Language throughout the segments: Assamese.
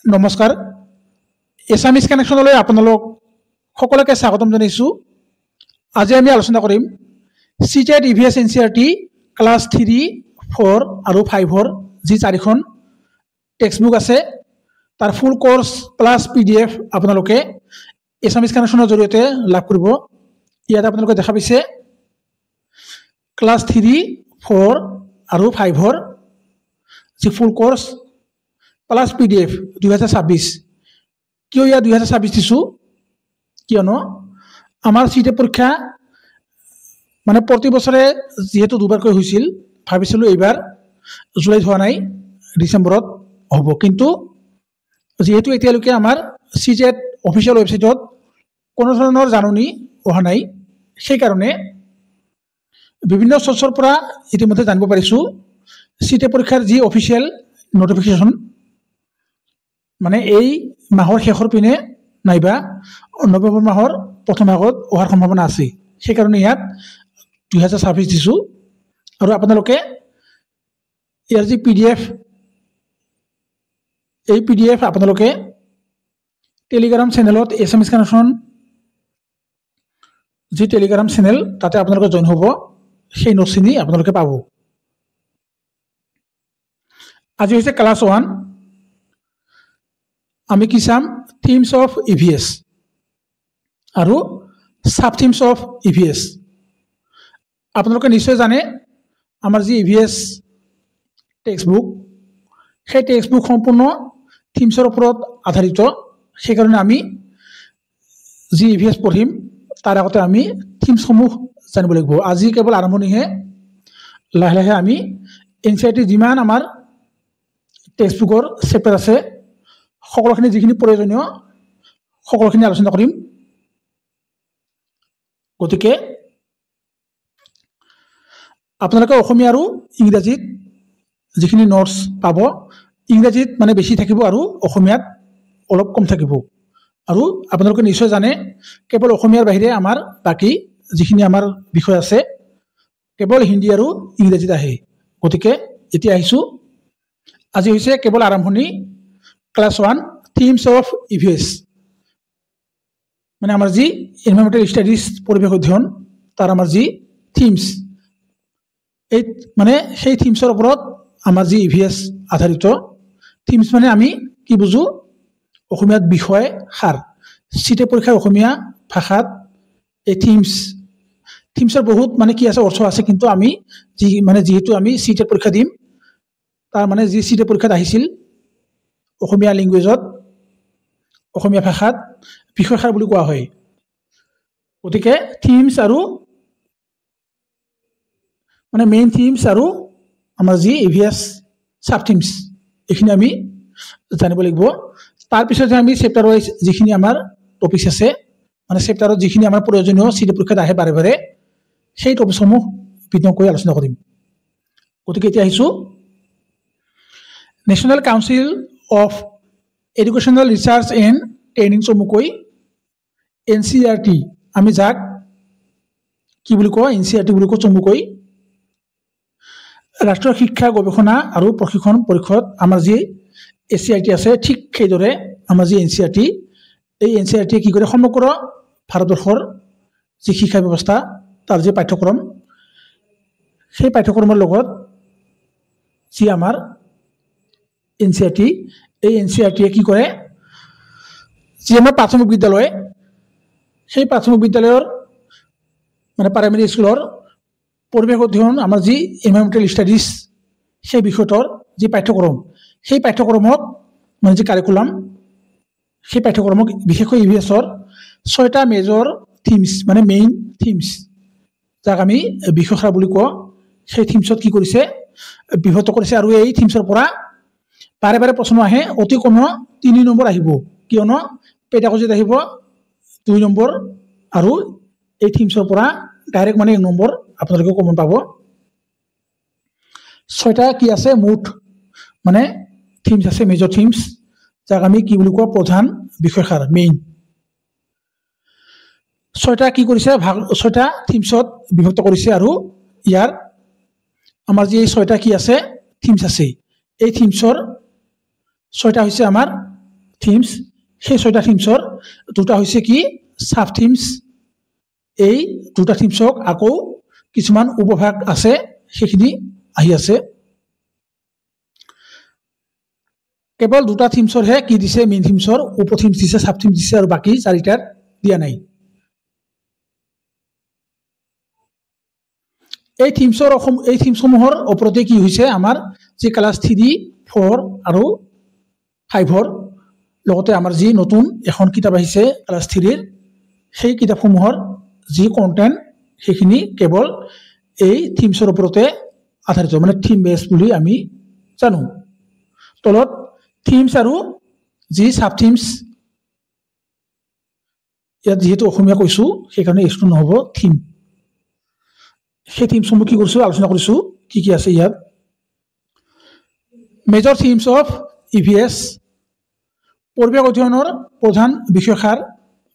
নমস্কাৰ এছামিজ কানেকশ্যনলৈ আপোনালোক সকলোকে স্বাগতম জনাইছোঁ। আজি আমি আলোচনা কৰিম CTET EVS NCERT ক্লাছ 3, 4 আৰু 5ৰ যি 4খন টেক্সটবুক আছে তাৰ ফুল কোৰ্স প্লাছ PDF আপোনালোকে এছামিজ কানেকশ্যনৰ জৰিয়তে লাভ কৰিব। ইয়াত আপোনালোকে দেখা পাইছে ক্লাছ 3, 4 আৰু 5ৰ যি ফুল কোৰ্স প্লাছ PDF 2026। কিয় ইয়াত 2026 দিছোঁ? কিয়নো আমাৰ CTET পৰীক্ষা মানে প্ৰতি বছৰে যেহেতু দুবাৰকৈ হৈছিল, ভাবিছিলোঁ এইবাৰ জুলাইত হোৱা নাই, ডিচেম্বৰত হ'ব। কিন্তু যেহেতু এতিয়ালৈকে আমাৰ CTET অফিচিয়েল ৱেবছাইটত কোনো ধৰণৰ জাননী অহা নাই, সেইকাৰণে বিভিন্ন চ'ৰ্চৰ পৰা ইতিমধ্যে জানিব পাৰিছোঁ CTET পৰীক্ষাৰ যি অফিচিয়েল নটিফিকেশ্যন মানে এই মাহৰ শেষৰ পিনে নাইবা নৱেম্বৰ মাহৰ প্ৰথম ভাগত অহাৰ সম্ভাৱনা আছে। সেইকাৰণে ইয়াত 2026 দিছোঁ। আৰু আপোনালোকে ইয়াৰ যি PDF, এই PDF আপোনালোকে টেলিগ্ৰাম চেনেলত এছামিজ কানেকশ্যন যি টেলিগ্ৰাম চেনেল তাতে আপোনালোকে জইন হ'ব, সেই নোটখিনি আপোনালোকে পাব। আজি হৈছে ক্লাছ 1। আমি কি চাম? থিমছ অফ EVS আৰু সাব থিমছ অফ EVS। আপোনালোকে নিশ্চয় জানে আমাৰ যি EVS টেক্সটবুক, সেই টেক্সটবুক সম্পূৰ্ণ থিমছৰ ওপৰত আধাৰিত। সেইকাৰণে আমি যি EVS পঢ়িম তাৰ আগতে আমি থিমছসমূহ জানিব লাগিব। আজি কেৱল আৰম্ভণিহে, লাহে লাহে আমি NCERT যিমান আমাৰ টেক্সটবুকৰ চেপ্টাৰ আছে সকলোখিনি যিখিনি প্ৰয়োজনীয় সকলোখিনি আলোচনা কৰিম। গতিকে আপোনালোকে অসমীয়া আৰু ইংৰাজীত যিখিনি নোটছ পাব, ইংৰাজীত মানে বেছি থাকিব আৰু অসমীয়াত অলপ কম থাকিব। আৰু আপোনালোকে নিশ্চয় জানে কেৱল অসমীয়াৰ বাহিৰে আমাৰ বাকী যিখিনি আমাৰ বিষয় আছে কেৱল হিন্দী আৰু ইংৰাজীত আহে। গতিকে এতিয়া আহিছোঁ, আজি হৈছে কেৱল আৰম্ভণি, ক্লাছ 1 থিমছ অফ EVS মানে আমাৰ যি এনভাইৰনমেণ্টেল ষ্টাডিজ পৰিৱেশ অধ্যয়ন তাৰ আমাৰ যি থিমছ, এই মানে সেই থিমছৰ ওপৰত আমাৰ যি EVS আধাৰিত। থিমছ মানে আমি কি বুজো? অসমীয়াত বিষয় সাৰ। CTET পৰীক্ষাৰ অসমীয়া ভাষাত এই থিমছৰ বহুত মানে কি আছে, অৰ্থ আছে। কিন্তু আমি যিহেতু আমি CTET পৰীক্ষা দিম, তাৰ মানে যি CTET পৰীক্ষাত আহিছিল অসমীয়া লেংগুৱেজত, অসমীয়া ভাষাত বিষয়সাৰ বুলি কোৱা হয়। গতিকে থিমছ আৰু মানে মেইন থিমছ আৰু আমাৰ যি EVS সাব থিমছ, এইখিনি আমি জানিব লাগিব। তাৰপিছতহে আমি চেপ্টাৰ ৱাইজ যিখিনি আমাৰ টপিকছ আছে, মানে চেপ্টাৰত যিখিনি আমাৰ প্ৰয়োজনীয় CTET পৰীক্ষাত আহে বাৰে বাৰে, সেই টপিকসমূহ বিতংকৈ আলোচনা কৰিম। গতিকে এতিয়া আহিছোঁ national council of educational research and training, চমুকৈ NCERT, আমি যাক কি বুলি কওঁ? NCERT বুলি কওঁ চমুকৈ। ৰাষ্ট্ৰীয় শিক্ষা গৱেষণা আৰু প্ৰশিক্ষণ পৰিষদ, আমাৰ যি ACIT আছে, ঠিক সেইদৰে আমাৰ যি NCERT, এই NCERT কি কৰে? সমগ্ৰ ভাৰতবৰ্ষৰ যি শিক্ষা ব্যৱস্থা তাৰ যি পাঠ্যক্ৰম, সেই পাঠ্যক্ৰমৰ লগত যি আমাৰ NCERT, এই NCERT কি কৰে? যি আমাৰ প্ৰাথমিক বিদ্যালয়, সেই প্ৰাথমিক বিদ্যালয়ৰ মানে প্ৰাইমেৰী স্কুলৰ পৰিৱেশ অধ্যয়ন, আমাৰ যি এনভাইৰনমেণ্টেল ষ্টাডিজ, সেই বিষয়টোৰ যি পাঠ্যক্ৰম, সেই পাঠ্যক্ৰমক মানে যি কাৰিকুলাম, সেই পাঠ্যক্ৰমক বিশেষকৈ EVSৰ 6টা মেজৰ থিমছ মানে মেইন থিমছ, যাক আমি বিষয়সাৰ বুলি কওঁ, সেই থিমছত কি কৰিছে? বিভক্ত কৰিছে। আৰু এই থিমছৰ পৰা বাৰে বাৰে প্ৰশ্ন আহে। অতি কমেও 3 নম্বৰ আহিব, কিয়নো পেডাগজিত আহিব 2 নম্বৰ, আৰু এই থিমছৰ পৰা ডাইৰেক্ট মানে 1 নম্বৰ আপোনালোকে কমন পাব। 6টা কি আছে? মুঠ মানে থিমছ আছে, মেজৰ থিমছ, যাক আমি কি বুলি কওঁ? প্ৰধান বিষয়সাৰ, মেইন। 6টা কি কৰিছে? 6টা থিমছত বিভক্ত কৰিছে। আৰু ইয়াৰ আমাৰ যি 6টা কি আছে? থিমছ আছে। এই থিমছৰ 6টা হৈছে আমাৰ থিমছ সেই 6টা থিমছৰ দুটা হৈছে কি সাব থিমছ এই দুটা থিমছক আকৌ কিছুমান উপভাগ আছে সেইখিনি আহি আছে কেৱল দুটা থিমছৰহে কি দিছে মেইন থিমছৰ উপ থিমছ দিছে সাব থিমছ দিছে আৰু বাকি চাৰিটাৰ দিয়া নাই এই থিমসমূহৰ ওপৰতে কি হৈছে আমাৰ যে ক্লাছ 3 4 আৰু 5ৰ লগতে আমাৰ যি নতুন এখন কিতাপ আহিছে ক্লাছ 3ৰ সেই কিতাপসমূহৰ যি কন্টেন্ট সেইখিনি কেৱল এই থিমছৰ ওপৰতে আধাৰিত মানে থিম বেস বুলি আমি জানো তলত থিমছ আৰু যি সাব থিমছ ইয়াত যেহেতু অসমীয়া কৈছো সেইকাৰণে এইটো নহব থিম সেই থিমসমূহ কি কৰিছো আলোচনা কৰিছো কি কি আছে ইয়াত মেজৰ থিমছ অফ ইভিএছ পৰিৱেশ অধ্যয়নৰ প্ৰধান বিষয়সাৰ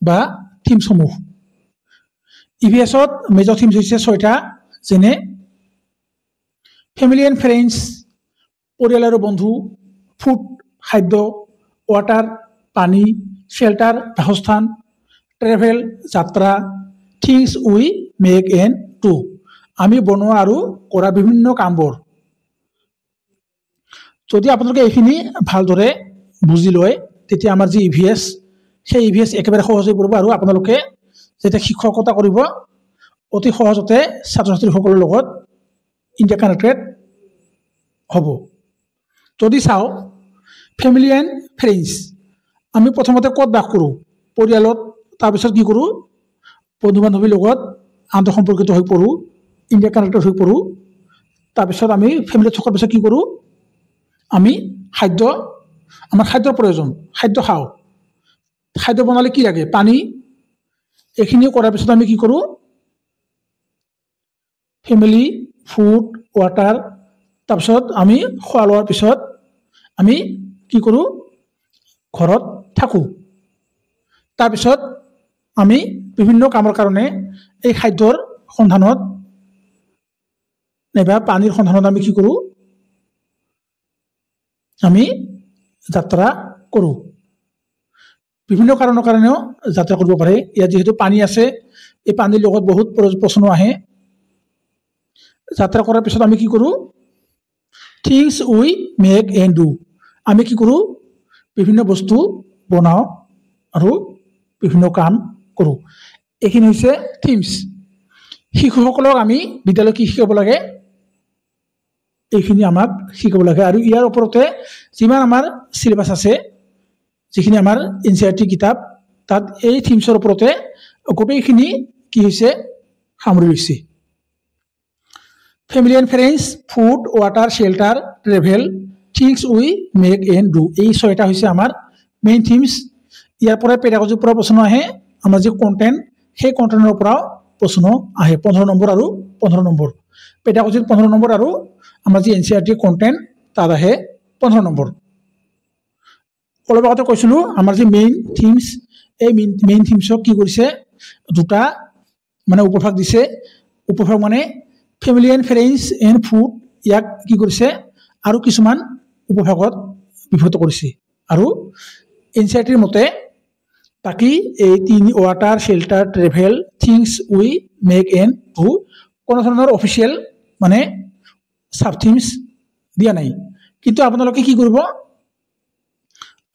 বা থিমসমূহ ইভিএছত মেজৰ থিমছ হৈছে 6টা যেনে ফেমিলি এণ্ড ফ্ৰেণ্ডছ পৰিয়াল আৰু বন্ধু ফুড খাদ্য ৱাটাৰ পানী শেল্টাৰ বাসস্থান ট্ৰেভেল যাত্ৰা things we make and do আমি বনোৱা আৰু কৰা বিভিন্ন কামবোৰ যদি আপোনালোকে এইখিনি ভালদৰে বুজি লয় তেতিয়া আমাৰ যি ইভিএছ সেই ইভিএছ একেবাৰে সহজ হৈ পৰিব আৰু আপোনালোকে যেতিয়া শিক্ষকতা কৰিব অতি সহজতে ছাত্ৰ ছাত্ৰীসকলৰ লগত ইণ্টাৰকানেক্টেড হ'ব যদি চাও ফেমিলি এণ্ড ফ্ৰেণ্ডছ আমি প্ৰথমতে ক'ত বাস কৰোঁ পৰিয়ালত তাৰপিছত কি কৰোঁ বন্ধু বান্ধৱীৰ লগত আন্তঃসম্পৰ্কিত হৈ পৰোঁ ইণ্টাৰকানেক্টেড হৈ পৰোঁ তাৰপিছত আমি ফেমিলিত থকাৰ পিছত কি কৰোঁ আমি আমাৰ খাদ্যৰ প্ৰয়োজন খাদ্য খাওঁ খাদ্য বনালে কি লাগে পানী এইখিনি কৰাৰ পিছত আমি কি কৰোঁ ফেমিলি ফুড ৱাটাৰ তাৰপিছত আমি খোৱা লোৱাৰ পিছত আমি কি কৰোঁ ঘৰত থাকোঁ তাৰপিছত আমি বিভিন্ন কামৰ কাৰণে এই খাদ্যৰ সন্ধানত নাইবা পানীৰ সন্ধানত আমি কি কৰোঁ আমি যাত্ৰা কৰোঁ বিভিন্ন কাৰণৰ কাৰণেও যাত্ৰা কৰিব পাৰে ইয়াত যেহেতু পানী আছে এই পানীৰ লগত বহুত প্ৰশ্ন আহে যাত্ৰা কৰাৰ পিছত আমি কি কৰোঁ things we make and do আমি কি কৰোঁ বিভিন্ন বস্তু বনাওঁ আৰু বিভিন্ন কাম কৰোঁ এইখিনি হৈছে থিমছ শিশুসকলক আমি বিদ্যালয়ত কি শিকাব লাগে এইখিনি আমাক শিকাব লাগে আৰু ইয়াৰ ওপৰতে যিমান আমাৰ সিলেবাস আছে যিখিনি আমাৰ এনচিইআৰটি কিতাপ তাত এই থিমছৰ ওপৰতে গোটেইখিনি কি হৈছে সামৰি লৈছে family and friends food water shelter travel things we make and do এই 6টা হৈছে আমাৰ মেইন থিমছ ইয়াৰ পৰা পেডাগজিৰ পৰা প্ৰশ্ন আহে আমাৰ যি কণ্টেণ্ট সেই কণ্টেণ্টৰ পৰাও প্ৰশ্ন আহে 15 নম্বৰ আৰু 15 নম্বৰ পেডাগজিৰ 15 নম্বৰ আৰু আমাৰ যি এনচিইআৰটি কণ্টেণ্ট তাত আহে 15 নম্বৰ অলপ আগতে কৈছিলোঁ আমাৰ যি মেইন থিমছ এই মেইন থিমছক কি কৰিছে দুটা মানে উপভাগ দিছে উপভাগ মানে family and friends and food ইয়াক কি কৰিছে আৰু কিছুমান উপভাগত বিভক্ত কৰিছে আৰু এনচিইআৰটিৰ মতে বাকি এই 3 water shelter travel things we make and do কোনো ধৰণৰ অফিচিয়েল মানে সাব থিমছ দিয়া নাই কিন্তু আপোনালোকে কি কৰিব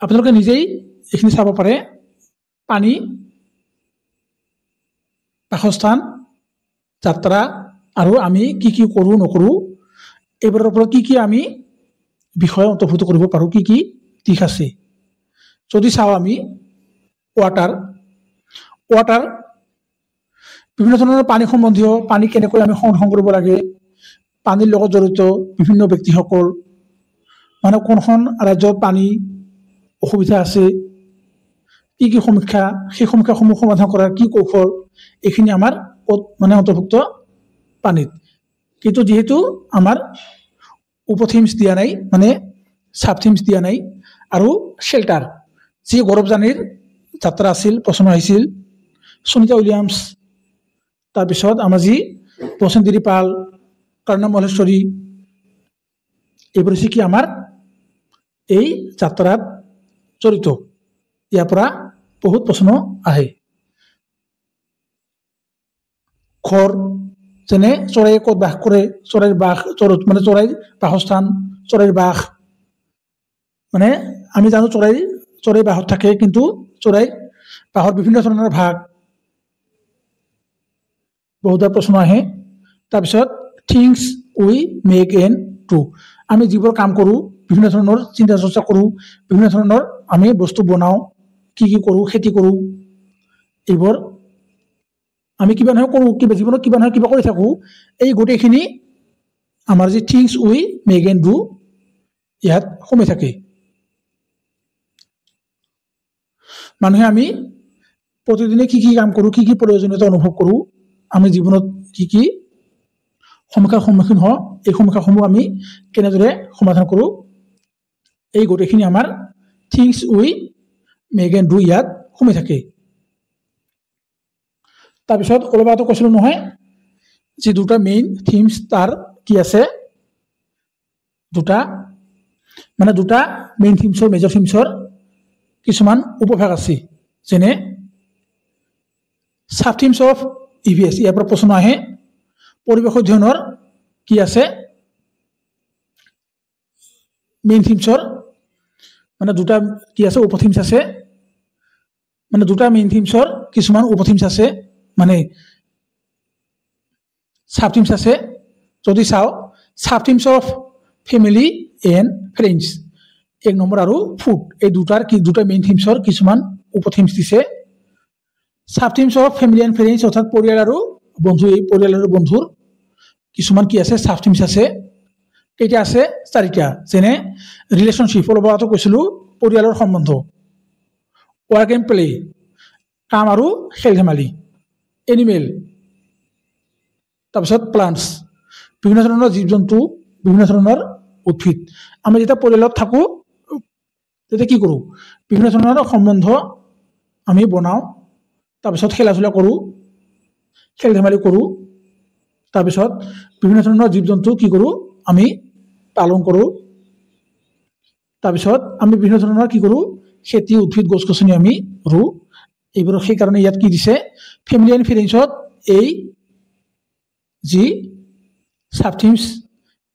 আপোনালোকে নিজেই এইখিনি চাব পাৰে পানী বাসস্থান যাত্ৰা আৰু আমি কি কি কৰোঁ নকৰোঁ এইবোৰৰ ওপৰত কি কি আমি বিষয় অন্তৰ্ভুক্ত কৰিব পাৰোঁ কি কি দিশ আছে যদি চাওঁ আমি ৱাটাৰ বিভিন্ন ধৰণৰ পানী সম্বন্ধীয় পানী কেনেকৈ আমি সংৰক্ষণ কৰিব লাগে পানীৰ লগত জড়িত বিভিন্ন ব্যক্তিসকল মানে কোনখন ৰাজ্যত পানী অসুবিধা আছে কি কি সমীক্ষা সেই সমীক্ষাসমূহ সমাধান কৰাৰ কি কৌশল এইখিনি আমাৰ মানে অন্তৰ্ভুক্ত পানীত কিন্তু যেহেতু আমাৰ উপথিমছ দিয়া নাই মানে সাব থিমছ দিয়া নাই আৰু শেল্টাৰ যি গৌৰৱজানীৰ যাত্ৰা আছিল প্ৰশ্ন আহিছিল সুনিতা উইলিয়ামছ তাৰপিছত আমাৰ যি বসন্তী পাল কৰ্ণ মল্লেশ্বৰী এইবোৰ হৈছে কি আমাৰ এই যাত্ৰাত জড়িত ইয়াৰ পৰা বহুত প্ৰশ্ন আহে ঘৰ যেনে চৰাইয়ে ক'ত বাস কৰে চৰাইৰ বাস মানে চৰাইৰ বাসস্থান চৰাইৰ বাস মানে আমি জানো চৰাই বাহত থাকে কিন্তু চৰাইৰ বাহৰ বিভিন্ন ধৰণৰ ভাগ বহুতটা প্ৰশ্ন আহে তাৰপিছত things we make and do আমি যিবোৰ কাম কৰোঁ বিভিন্ন ধৰণৰ চিন্তা চৰ্চা কৰোঁ বিভিন্ন ধৰণৰ আমি বস্তু বনাওঁ কি কৰোঁ খেতি কৰোঁ এইবোৰ আমি কিবা নহয় কৰোঁ কিবা জীৱনত কিবা নহয় কিবা কৰি থাকোঁ এই গোটেইখিনি আমাৰ যি things we make and do ইয়াত সোমাই থাকে মানুহে আমি প্ৰতিদিনে কি কাম কৰোঁ কি প্ৰয়োজনীয়তা অনুভৱ কৰোঁ আমি জীৱনত কি সমস্যাৰ সন্মুখীন হওঁ এই সমস্যাসমূহ আমি কেনেদৰে সমাধান কৰোঁ এই গোটেইখিনি আমাৰ things we make and do ইয়াত সোমাই থাকে তাৰপিছত অলপ আগতে কৈছিলোঁ নহয় যি দুটা মেইন থিমছ তাৰ কি আছে দুটা মেইন থিমছৰ মেজৰ থিমছৰ কিছুমান উপভাগ আছে যেনে সাব থিমছ অফ EVS ইয়াৰ পৰা প্ৰশ্ন আহে পৰিৱেশ অধ্যয়নৰ কি আছে মেইন থিমছৰ মানে দুটা কি আছে উপথিমছ আছে মানে দুটা মেইন থিমছৰ কিছুমান উপথিমছ আছে মানে সাব থিমছ আছে যদি চাওঁ sub themes of family and friends 1 number আৰু ফুড এই দুটা মেইন থিমছৰ কিছুমান উপথিমছ দিছে sub themes of family and friends অৰ্থাৎ পৰিয়াল আৰু বন্ধু এই পৰিয়াল আৰু বন্ধুৰ কিছুমান কি আছে সাব থিমছ আছে কেইটা আছে 4টা যেনে ৰিলেশ্যনশ্বিপ অলপ আগতে কৈছিলোঁ পৰিয়ালৰ সম্বন্ধ ৱৰ্ক এণ্ড প্লে কাম আৰু খেল ধেমালি এনিমেল তাৰপিছত প্লান্টছ বিভিন্ন ধৰণৰ জীৱ জন্তু বিভিন্ন ধৰণৰ উদ্ভিদ আমি যেতিয়া পৰিয়ালত থাকোঁ তেতিয়া কি কৰোঁ বিভিন্ন ধৰণৰ সম্বন্ধ আমি বনাওঁ তাৰপিছত খেলা ধূলা কৰোঁ খেল ধেমালি কৰোঁ তাৰপিছত বিভিন্ন ধৰণৰ জীৱ জন্তু কি কৰোঁ আমি পালন কৰোঁ তাৰপিছত আমি বিভিন্ন ধৰণৰ কি কৰোঁ খেতি উদ্ভিদ গছ গছনি আমি ৰুওঁ এইবোৰ সেইকাৰণে ইয়াত কি দিছে ফেমিলি এণ্ড ফ্ৰেণ্ডছত এই যি সাব থিমছ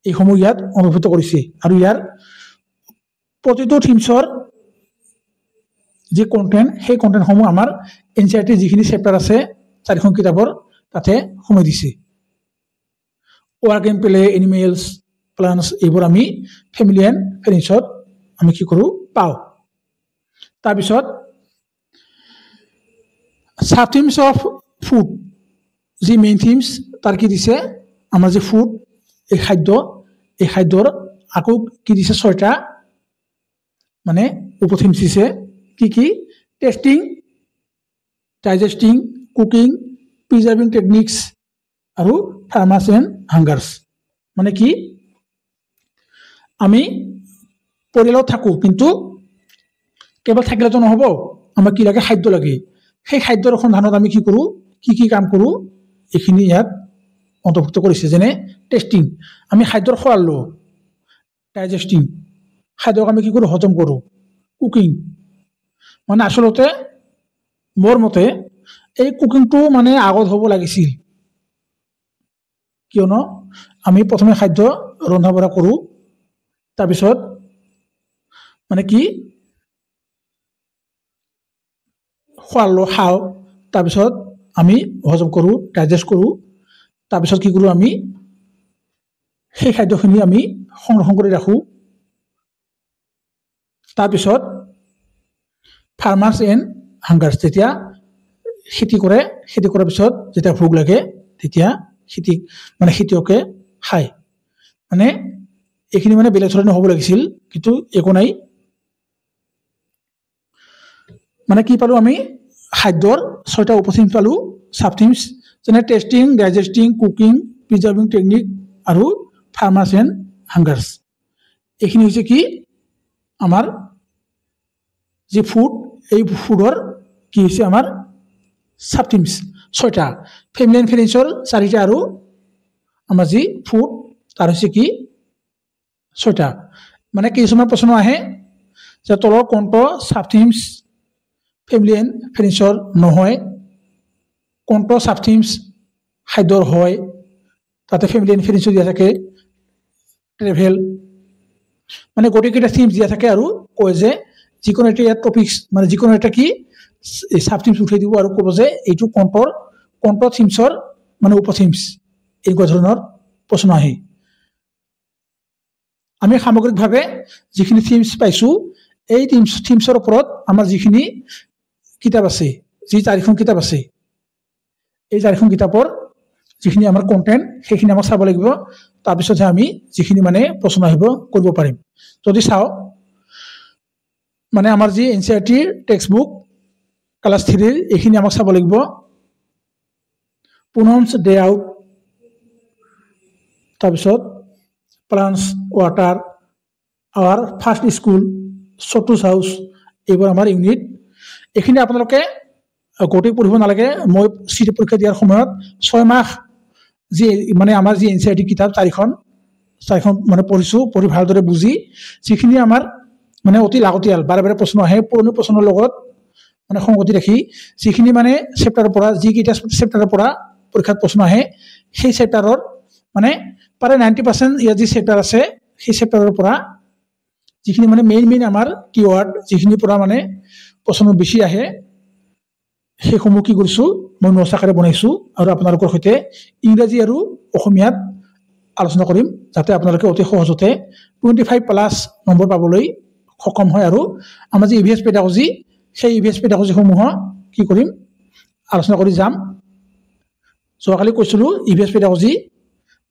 এইসমূহ ইয়াত অন্তৰ্ভুক্ত কৰিছে আৰু ইয়াৰ প্ৰতিটো থিমছৰ যি কণ্টেণ্ট সেই কণ্টেণ্টসমূহ আমাৰ NCERT যিখিনি চেপ্টাৰ আছে 4খন কিতাপৰ তাতে সোমাই দিছে ৱৰ্ক এণ্ড প্লে এনিমেলছ প্লান্টছ এইবোৰ আমি ফেমিলি এণ্ড ফ্ৰেণ্ডছত আমি কি কৰোঁ পাওঁ তাৰপিছত সাব থিমছ অফ ফুড যি মেইন থিমছ তাৰ কি দিছে আমাৰ যি ফুড এই খাদ্যৰ আকৌ কি দিছে 6টা মানে উপথিমছ দিছে কি টেষ্টিং ডাইজেষ্টিং কুকিং প্ৰিজাৰ্ভিং টেকনিক্স আৰু ফাৰ্মাৰ্ছ এণ্ড হাংগাৰ্ছ মানে কি আমি পৰিয়ালত থাকোঁ কিন্তু কেৱল থাকিলেতো নহ'ব আমাক কি লাগে খাদ্য লাগে সেই খাদ্যৰ সন্ধানত আমি কি কৰোঁ কি কাম কৰোঁ এইখিনি ইয়াত অন্তৰ্ভুক্ত কৰিছে যেনে টেষ্টিং আমি খাদ্যৰ সোৱাদ লওঁ ডাইজেষ্টিং খাদ্যক আমি কি কৰোঁ হজম কৰোঁ কুকিং মানে আচলতে মোৰ মতে এই কুকিংটো মানে আগত হ'ব লাগিছিল কিয়নো আমি প্ৰথমে খাদ্য ৰন্ধা বঢ়া কৰোঁ তাৰপিছত মানে কি খাওঁ তাৰপিছত আমি হজম কৰোঁ ডাইজেষ্ট কৰোঁ তাৰপিছত কি কৰোঁ আমি সেই খাদ্যখিনি আমি সংৰক্ষণ কৰি ৰাখোঁ তাৰপিছত ফাৰ্মাৰ্ছ এণ্ড হাংগাৰ্ছ যেতিয়া খেতি কৰাৰ পিছত যেতিয়া ভোক লাগে তেতিয়া খেতিয়কে খায় মানে এইখিনি মানে বেলেগ ধৰণে হ'ব লাগিছিল কিন্তু একো নাই মানে কি পালোঁ আমি খাদ্যৰ 6টা উপথিমছ পালোঁ সাব থিমছ যেনে টেষ্টিং ডাইজেষ্টিং কুকিং প্ৰিজাৰ্ভিং টেকনিক আৰু ফাৰ্মাৰ্ছ এণ্ড হাংগাৰ্ছ এইখিনি হৈছে কি আমাৰ যি ফুড এই ফুডৰ কি হৈছে আমাৰ সাব থিমছ 6টা ফেমিলি এণ্ড ফ্ৰেণ্ডছৰ 4টা আৰু আমাৰ যি ফুড তাৰ হৈছে কি 6টা মানে কিছুমান প্ৰশ্ন আহে যে তলৰ কোনটো সাব থিমছ ফেমিলি এণ্ড ফ্ৰেণ্ডছৰ নহয়, কোনটো ছাবথিমছ খাদ্যৰ হয়, তাতে ফেমিলি এণ্ড ফ্ৰেণ্ডছৰ দিয়া থাকে, ট্ৰেভেল, মানে গোটেইকেইটা থিমছ দিয়া থাকে আৰু কয় যে যিকোনো এটা ইয়াত টপিকছ মানে যিকোনো এটা কি ছাবথিমছ উঠাই দিব আৰু ক'ব যে এইটো কোনটো থিমছৰ মানে উপথিমছ, এনেকুৱা ধৰণৰ প্ৰশ্ন আহে। আমি সামগ্ৰিকভাৱে যিখিনি থিমছ পাইছোঁ, এই থিমছৰ ওপৰত আমাৰ যিখিনি কিতাপ আছে, যি 4খন কিতাপ আছে, এই 4খন কিতাপৰ যিখিনি আমাৰ কণ্টেণ্ট সেইখিনি আমাক চাব লাগিব, তাৰপিছতহে আমি যিখিনি মানে প্ৰশ্ন আহিব কৰিব পাৰিম। যদি চাওঁ মানে আমাৰ যি NCERTৰ টেক্সট বুক ক্লাছ 3ৰ এইখিনি আমাক চাব লাগিব। পুনমছ ডে আউট, তাৰপিছত plants water, our first school, Chhotu's house, এইবোৰ আমাৰ ইউনিট। এইখিনি আপোনালোকে গোটেই পঢ়িব নালাগে। মই চিটি পৰীক্ষা দিয়াৰ সময়ত 6 মাহ যি মানে আমাৰ যি NCERT কিতাপ 4খন মানে পঢ়িছোঁ, পঢ়ি ভালদৰে বুজি যিখিনি আমাৰ মানে অতি লাগতিয়াল, বাৰে বাৰে প্ৰশ্ন আহে, পুৰণি প্ৰশ্নৰ লগত মানে সংগতি ৰাখি যিখিনি মানে চেপ্টাৰৰ পৰা যিকেইটা চেপ্টাৰৰ পৰা পৰীক্ষাত প্ৰশ্ন আহে, সেই চেপ্টাৰৰ মানে প্ৰায় 90% ইয়াত যি চেপ্টাৰ আছে সেই চেপ্টাৰৰ পৰা যিখিনি মানে মেইন আমাৰ কিৱাৰ্ড যিখিনিৰ পৰা মানে প্ৰশ্ন বেছি আহে, সেইসমূহ কি কৰিছোঁ মই নোটছ আকাৰে বনাইছোঁ আৰু আপোনালোকৰ সৈতে ইংৰাজী আৰু অসমীয়াত আলোচনা কৰিম, যাতে আপোনালোকে অতি সহজতে 25+ নম্বৰ পাবলৈ সক্ষম হয়। আৰু আমাৰ যি EVS পেডাগজি, সেই EVS পেডাগজিসমূহৰ কি কৰিম আলোচনা কৰি যাম। যোৱাকালি কৈছিলোঁ EVS পেডাগজি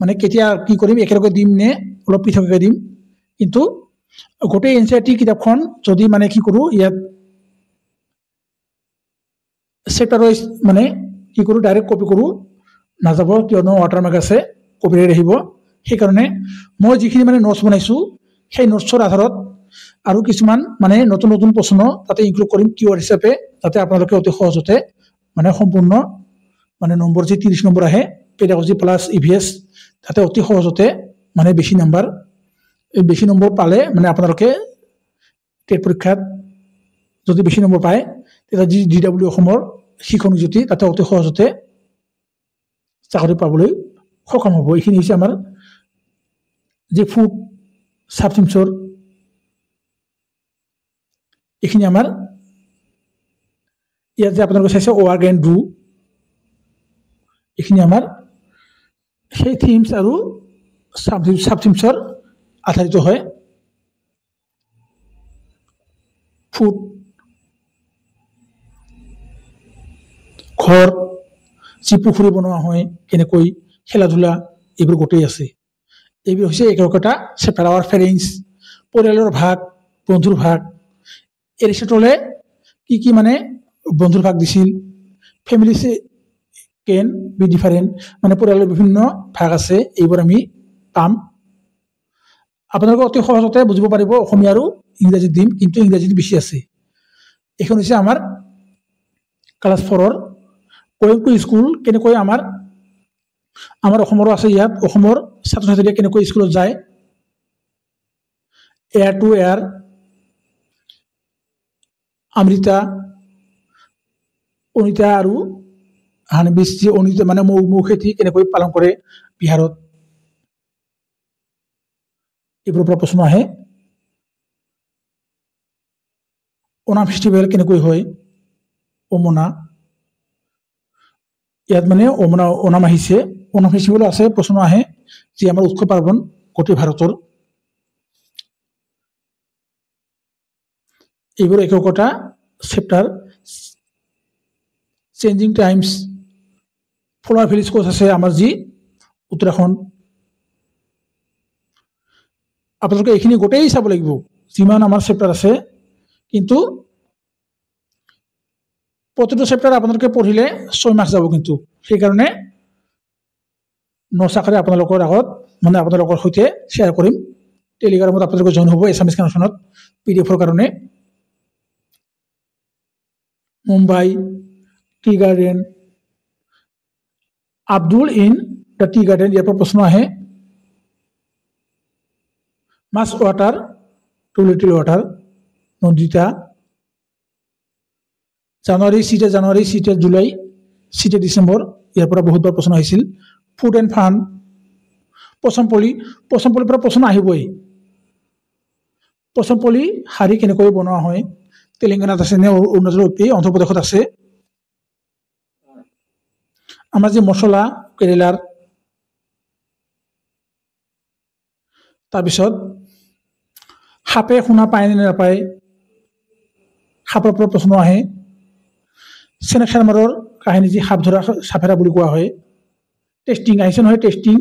মানে কেতিয়া কি কৰিম, একেলগে দিম নে অলপ পৃথককৈ দিম, কিন্তু গোটেই NCERT কিতাপখন যদি মানে কি কৰোঁ ইয়াত চেপ্টাৰ ৱাইজ মানে কি কৰোঁ ডাইৰেক্ট কপি কৰোঁ নাযাব, কিয়নো ৱাটাৰমাৰ্ক আছে, কপিৰাইট আহিব। সেইকাৰণে মই যিখিনি মানে নোটছ বনাইছোঁ সেই নোটছৰ আধাৰত আৰু কিছুমান মানে নতুন প্ৰশ্ন তাতে ইনক্লুড কৰিম কিৱাৰ্ড হিচাপে, যাতে আপোনালোকে অতি সহজতে মানে সম্পূৰ্ণ মানে নম্বৰ যি 30 নম্বৰ আহে পেডাগজি প্লাছ EVS, তাতে অতি সহজতে মানে বেছি নম্বৰ পালে মানে আপোনালোকে টেট পৰীক্ষাত যদি বেছি নম্বৰ পায়, তেতিয়া যি DW অসমৰ শিক্ষক নিযুক্তি তাতে অতি সহজতে চাকৰি পাবলৈ সক্ষম হ'ব। এইখিনি হৈছে আমাৰ যি ফুড ছাবথিমছৰ, এইখিনি আমাৰ ইয়াত যে আপোনালোকে চাইছে ৱাৰ্ক এণ্ড ডু, এইখিনি আমাৰ সেই থিমছ আৰু ছাবথিমছৰ আধাৰিত হয়। ফুড, ঘৰ, যি পুখুৰী বনোৱা হয়, কেনেকৈ খেলা ধূলা, এইবোৰ গোটেই আছে। এইবোৰ হৈছে একোটা চেপ্টাৰ। আৱাৰ ফেৰেঞ্চ, পৰিয়ালৰ ভাগ, বন্ধুৰ ভাগ, এৰিষ্টটলে কি মানে বন্ধুৰ ভাগ দিছিল, ফেমিলি কেন বি ডিফাৰেণ্ট, মানে পৰিয়ালৰ বিভিন্ন ভাগ আছে, এইবোৰ আমি পাম। আপোনালোকে অতি সহজতে বুজিব পাৰিব, অসমীয়া আৰু ইংৰাজীত দিম, কিন্তু ইংৰাজীত বেছি আছে। এইখন হৈছে আমাৰ ক্লাছ 4ৰ গোয়িং টু স্কুল, কেনেকৈ আমাৰ অসমৰো আছে, ইয়াত অসমৰ ছাত্ৰ ছাত্ৰীয়ে কেনেকৈ স্কুলত যায়, air to air, Amrita, Anita আৰু হানবিছ, যি অনিতা মানে মৌ খেতি কেনেকৈ পালন কৰে বিহাৰত, এইবোৰৰ পৰা প্ৰশ্ন আহে। ওনাম ফেষ্টিভেল কেনেকৈ হয়, অমনা, ইয়াত মানে ওনাম আহিছে, ওনাম ফেষ্টিভেলো আছে, প্ৰশ্ন আহে, যি আমাৰ উৎসৱ পাৰ্বণ গোটেই ভাৰতৰ। এইবোৰ একোটা chapter. Changing times, flower village ক'ত আছে, আমাৰ যি উত্তৰাখণ্ড। আপোনালোকে এইখিনি গোটেই চাব লাগিব, যিমান আমাৰ চেপ্টাৰ আছে, কিন্তু প্ৰতিটো চেপ্টাৰ আপোনালোকে পঢ়িলে 6 মাহ যাব, কিন্তু সেইকাৰণে নোটছ আকাৰে আপোনালোকৰ আগত মানে আপোনালোকৰ সৈতে শ্বেয়াৰ কৰিম। টেলিগ্ৰামত আপোনালোকে জইন হ'ব এছামিছ কানেকশ্যনত PDF-ৰ কাৰণে। Mumbai, tea garden, Abdul in the tea garden, ইয়াৰ পৰা প্ৰশ্ন আহে। Much water too little water, Nandita, January CTET July CTET December ইয়াৰ পৰা বহুতবাৰ প্ৰশ্ন আহিছিল ফুড এণ্ড ফান পচমপল্লীৰ পৰা প্ৰশ্ন আহিবই পচমপল্লী শাৰী কেনেকৈ বনোৱা হয় তেলেংগানাত আছে নে অৰুণাচলত অন্ধ্ৰপ্ৰদেশত আছে আমাৰ যে মছলা কেৰেলাৰ তাৰপিছত সাপে শুনা পায় নে নাপায় সাপৰ পৰা প্ৰশ্ন আহে চেনেখাৰমাৰৰ কাহিনী যি সাপ ধৰা সাপেৰা বুলি কোৱা হয় টেষ্টিং আহিছে নহয় টেষ্টিং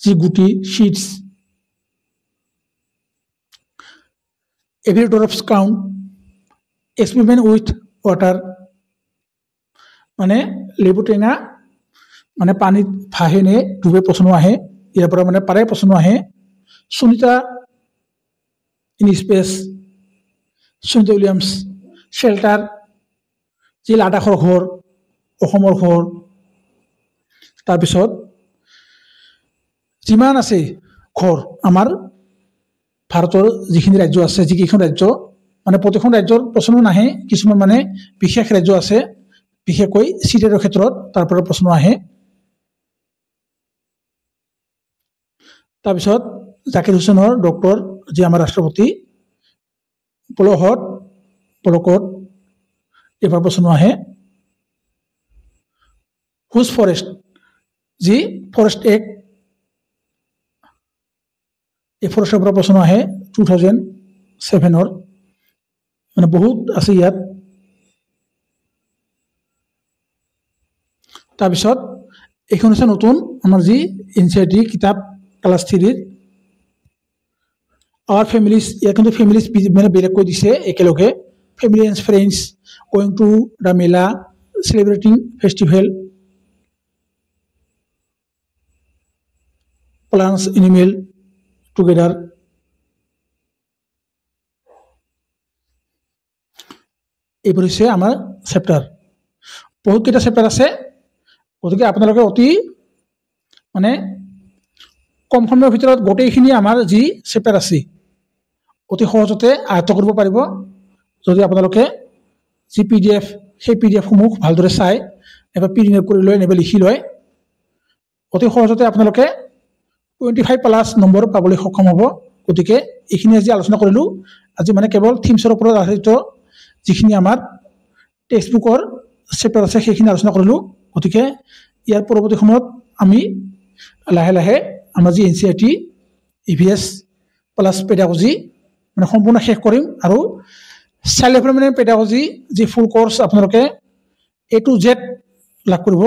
যি গুটি সিডছ এভিয়েটৰছ কাউণ্ট এক্সপেৰিমেণ্ট উইথ ৱাটাৰ মানে লেবু টেঙা মানে পানীত ভাহে নে ডুবে প্ৰশ্ন আহে ইয়াৰ পৰা মানে পাৰে প্ৰশ্ন আহে Sunita in space Sunita Williams shelter যি লাডাখৰ ঘৰ অসমৰ ঘৰ তাৰপিছত যিমান আছে ঘৰ আমাৰ ভাৰতৰ যিখিনি ৰাজ্য আছে যিকেইখন ৰাজ্য মানে প্ৰতিখন ৰাজ্যৰ প্ৰশ্ন নাহে কিছুমান মানে বিশেষ ৰাজ্য আছে বিশেষকৈ চিটেটৰ ক্ষেত্ৰত তাৰ পৰা প্ৰশ্ন আহে তাৰপিছত জাকিৰ হুছেইনৰ ডক্টৰ যি আমাৰ ৰাষ্ট্ৰপতি পলকত এইবাৰ প্ৰশ্ন আহে হুজ ফৰেষ্ট যি ফৰেষ্ট এক্ট এই ফৰেষ্টৰ পৰা প্ৰশ্ন আহে 2007 মানে বহুত আছে ইয়াত তাৰপিছত এইখন হৈছে নতুন আমাৰ যি এনচিইআৰটি কিতাপ ক্লাছ 3 আৱাৰ ফেমিলিজ ইয়াত কিন্তু ফেমিলিজ মানে বেলেগকৈ দিছে একেলগে family and friends going to the Mela celebrating festival plunge animal together এইবোৰ হৈছে আমাৰ চেপ্টাৰ বহুতকেইটা চেপ্টাৰ আছে গতিকে আপোনালোকে অতি মানে কম সময়ৰ ভিতৰত গোটেইখিনি আমাৰ যি চেপ্টাৰ আছে অতি সহজতে আয়ত্ত কৰিব পাৰিব যদি আপোনালোকে যি PDF সেই PDFসমূহ ভালদৰে চাই এবাৰ প্ৰিণ্ট কৰি লয় নাইবা লিখি লয় অতি সহজতে আপোনালোকে 25+ নম্বৰ পাবলৈ সক্ষম হ'ব গতিকে এইখিনি আজি আলোচনা কৰিলোঁ আজি মানে কেৱল থিমছৰ ওপৰত আধাৰিত যিখিনি আমাৰ টেক্সটবুকৰ চেপ্টাৰ আছে সেইখিনি আলোচনা কৰিলোঁ গতিকে ইয়াৰ পৰৱৰ্তী সময়ত আমি লাহে লাহে আমাৰ যি এনচিইআৰটি EVS প্লাছ পেডাগজি মানে সম্পূৰ্ণ শেষ কৰিম আৰু চাইল্ড ডেভেলপমেণ্ট পেডাগজি যি ফুল কোৰ্চ আপোনালোকে A to Z লাভ কৰিব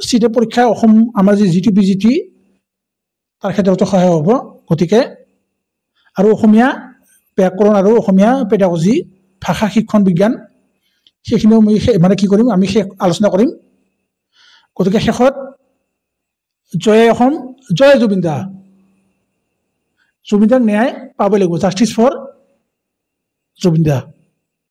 চিটেট পৰীক্ষা অসম আমাৰ যি GT তাৰ ক্ষেত্ৰতো সহায় হ'ব গতিকে আৰু অসমীয়া ব্যাকৰণ আৰু অসমীয়া পেডাগজি ভাষা শিক্ষণ বিজ্ঞান সেইখিনিও মই মানে কি কৰিম আমি আলোচনা কৰিম গতিকে শেষত জয় অসম জয় জুবিনদাক ন্যায় পাব লাগিব জাষ্টিছ ফৰ জুবিনদা